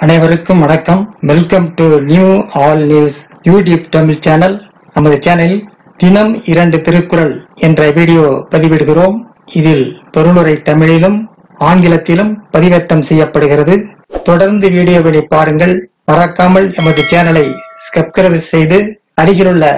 அனைவருக்கும் வணக்கம். Welcome to new all news YouTube Tamil channel. நமது சேனலில் தினம் 2 திருக்குறள் என்ற வீடியோ பதிவிடுகிறோம். இதில் பொருளுரை தமிழிலும் ஆங்கிலத்திலும் பதிவேற்றம் செய்யப்படுகிறது. தொடர்ந்து வீடியோவினை பாருங்கள். மறக்காமல் எமது சேனலை சப்ஸ்கிரைப் செய்து அருகிலுள்ள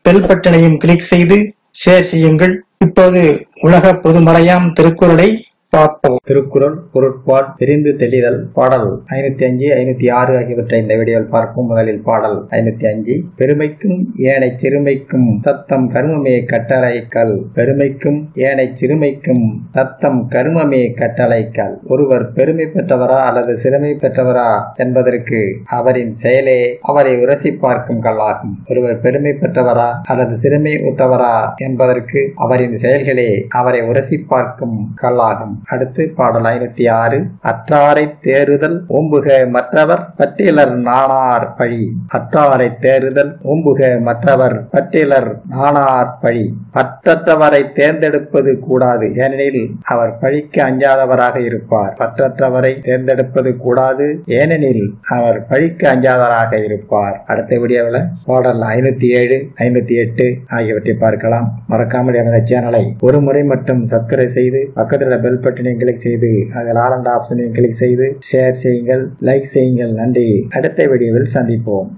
பெல் பட்டனையும் கிளிக் செய்து ஷேர் செய்யுங்கள். இப்போது உலக பொதுமறையாம் திருக்குறளை பார்ப்போம். திருக்குறள் பொருட்பால் தெரிந்து தெளிதல் பாடல் 505, 506 ஆகியவற்றை இந்த வீடியோவில் பார்க்கும். முதலில் பாடல் 505. பெருமைக்கும் ஏனை சிறுமைக்கும் தத்தம் கருமமே கட்டளைக்கல். பெருமைக்கும் ஏனை சிறுமைக்கும் தத்தம் கருமமே கட்டளைக்கல். ஒருவர் பெருமை பெற்றவரா அல்லது சிறுமை பெற்றவரா என்பதற்கு அவரின் செயலே அவரை உரசி பார்க்கும் கல்லாகும். ஒருவர் பெருமை பெற்றவரா அல்லது சிறுமை உற்றவரா என்பதற்கு அவரின் செயல்களே அவரை உரசி பார்க்கும் கல்லாகும். அடுத்து பாடல் 506. அற்றாரை தேறுதல் ஓம்புக மற்றவர் பட்டியலர் நாணார் பழி. அற்றாரை தேறுதல் ஓம்புக மற்றவர் பட்டியலர் நாணார் பழி. பற்றற்றவரை தேர்ந்தெடுப்பது கூடாது, ஏனெனில் அவர் பழிக்கு அஞ்சாதவராக இருப்பார். பற்றற்றவரை தேர்ந்தெடுப்பது கூடாது, ஏனெனில் அவர் பழிக்கு அஞ்சாதவராக இருப்பார். அடுத்த வீடியோவில் பாடல் 507, 508 ஆகியவற்றை பார்க்கலாம். மறக்காமல் எமது சேனலை ஒரு முறை மட்டும் சப்ஸ்கிரைப் செய்து பக்கத்தில் பெல் பட்டனையும் கிளிக் செய்து அதில் ஆல் என்ற ஆப்ஷனையும் கிளிக் செய்து ஷேர் செய்யுங்கள், லைக் செய்யுங்கள். நன்றி. அடுத்த வீடியோவில் சந்திப்போம்.